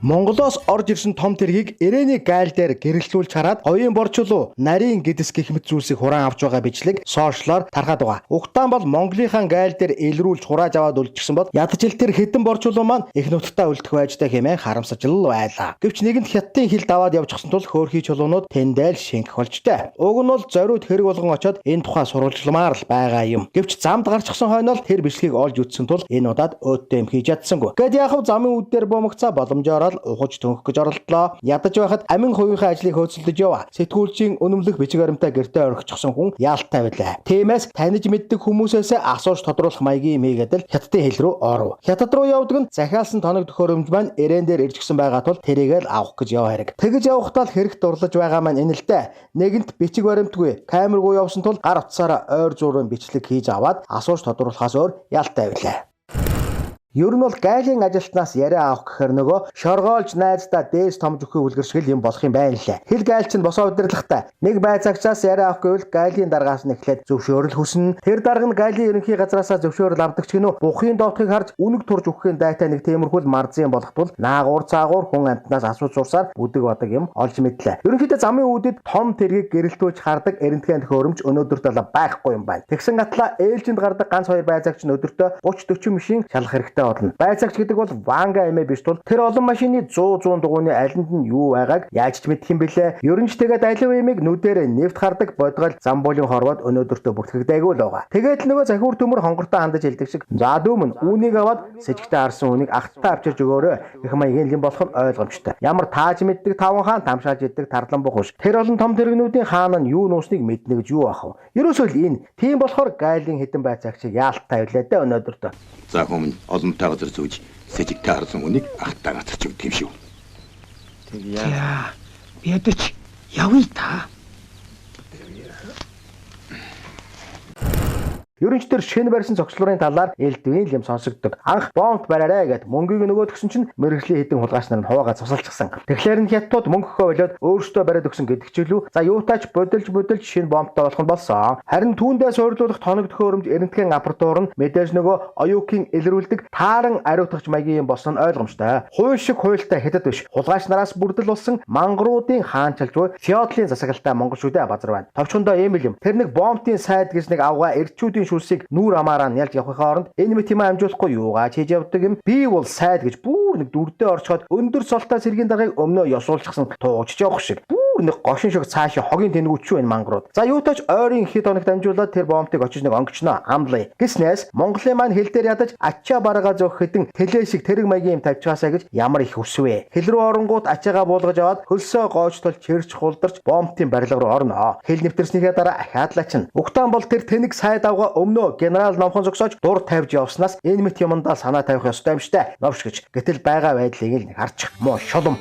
Монголоос орж ирсэн том тэргийг ирээний гайл дээр гэрэлтүүлж хараад оюун борчлуу нарийн гэдэс гэх мэт зүйлсийг хураан авч байгаа бичлэг сошиалоор тархаад байгаа. Угтаан бол Монголынхаа гайл дээр илрүүлж хурааж аваад үлдчихсэн бол ядчил тэр хэдэн борчлуу маань их нутгатаа үлдэх байжтай хэмээн харамсаж л байлаа. Гэвч нэгэнт хятадын хил даваад явчихсан тул хөөрхий чулуунууд тэндэл шингэх болжтэй. Уг нь бол зориуд хэрэг болгон очоод энэ тухай сурвалжламаар л байгаа юм. Гэвч замд гарчихсан хойно л тэр бичлэгийг олж үзсэн тул энэ удаад өөдтэй юм хийж ядсангүй. Гэт яхав замын үүд дээр бомгцаа боломжоор ухаж төнөх гэж оролдлоо. Ядаж байхад амин хувийнхаа ажлыг хөөцөлдөж яваа. Сэтгүүлчийн үнэмлэх бичиг баримтаа гэртээ орхичихсон хүн яалтай байлаа. Тиймээс таних мэддэг хүмүүсээс асууж тодруулах маягийн мийгэдэл хятадын хил рүү оров. Хятад руу явдаг нь захиалсан тоног төхөөрөмж маань эрээн дээр ирчихсэн байгаа тул тэрийгэл авах гэж яв хэрэг. Тэгж явахдаа л хэрэг дурлаж байгаа маань энэ л дээ. Нэгэнт бичиг баримтгүй камергүй явсан тул гар утсаараа ойр зуурын бичлэг хийж аваад асууж тодруулахаас өөр яалтай байлаа. Ер нь бол гайлын ажилтнаас яриа авах гэхээр нөгөө шоргоолж найздаа дээс том зүхий үлгэр шиг юм болох юм байна лээ. Хил гайл чинь босоо удирдлагатай. Нэг байцаагчаас яриа авах гэвэл гайлын даргаас нь эхлээд зөвшөөрөл хүснэ. Тэр дарга нь гайлын ерөнхий газраасаа зөвшөөрөл авдаг ч гинөө бухын доотхыг харж үнэг турж өгөхийн дайтай нэг тиймэрхүүл марзын болохтул наагуур цаагуур хүн амтнаас асууж сурсаар бүдэг бодог юм олж мэдлээ. Ерөнхийдөө замын үүдэд том тэргийг гэрэлтүүлж хардаг эрентхэн төхөөрөмж өнөөдөртөө байхгүй юм байна. Тэгсэн гатла ээлжинд гардаг ганц хоёр байцаагч нь өдөртөө 30-40 машин шалах хэрэгтэй. Байцаагч гэдэг бол ванга эмээ биш тул тэр олон машины 100 дугууны алинд нь юу байгааг яаж ч мэдэх юм бэлээ. Ерөнч тэгээд алив эмийг нүдээр нэвт хардаг бодгол зам болын хорвоод өнөөдөртөө бүртгэгдээгүй л байгаа. Тэгээд л нөгөө захиур төмөр хонгортой хандаж хэлдэг шиг за дүүмэн үүнийг аваад сэжигтэй харсан үнийг агттай авчирж өгөөрэй гэх маягийн юм болох нь ойлгомжтой. Ямар тааж мэддэг таван хаан тамшааж иддэг тарлан бохш. Тэр олон том тэрэгнүүдийн хаан нь юу нуусныг мэднэ гэж юу ах вэ? Ерөөсөө л энэ тийм болохоор гайлын хэдэн байцаагчийг яалттай байлаа дээ өнөөдөртөө. За хүмүүн олонтой газар зүүж сэжигтэй харсан үнийг агтаа газар ч өгдөг юм шүү. Тэгье. Ядаж явъя та. Ерөнч тэр шинэ барьсан цогцлуурын талаар элдвийн юм сонсогддог. Анх бомб бариарай гэд мөнгийг нөгөөд өгсөн чинь мэрэгжлийн хэдэн хулгайч нар нь хуваагаа цусалчихсан. Тэгэхээр нь хятадууд мөнгө өгөө болоод өөрсдөө бариад өгсөн гэдэг ч илүү. За юутаач бодолж шинэ бомбтой болох нь болсон. Харин түүндээ суйрлуулах тоног төхөөрөмж эрентхэн аппаратур нь мэдээж нөгөө оюукийн илрүүлдэг тааран ариутгах маягийн юм болсон нь ойлгомжтой. Хууль шиг хуультай хятад биш. Хулгайч нараас бүрдэл болсон мангаруудын хаанчилж буй феодалын засаглалтай монгол шүдэ базар байна. Товчхондоо ийм л юм. Тэр нэг бомбын сайд гэж нэг авгаа эрчүүдийн шүлсийг нүүр амаараа ялж явахын хооронд энэ мэт юм амжуулахгүй юугаа хийж явдаг юм. Би бол сайд гэж бүр нэг дүрдээ орчход өндөр солтой сэргийн даргаыг өмнөө ёсуулчихсан туучж явах шиг. Нэг гошин шиг цаашаа хогийн тэнгүүч шүү энэ мангарууд. За юутаач ойрын хэд хоногт амжуулаад тэр бомбыг очиж нэг онгичноо амлая. Гэснээс Монголын маань хил дээр ядаж ачаа баргаа зөөх хэдэн тэлээ шиг тэрэг маягийн юм тавьчихаасаа гэж ямар их хүсвэ. Хил рүү оронгууд ачаагаа буулгаж аваад хөлсөө гоочтол чирч хулдарч бомбын барилга руу орно. Хил нэвтэрснийхээ дараа ахаадлаачин. Угтаан бол тэр тэнэг сайд авгаа өмнөө генерал номхон зогсоож дур тавьж явснаас энэ мэт юмдаа санаа тавих ёстой юм штэ. Новш гэж гэтэл байгаа байдлыг л харчих муу шулам.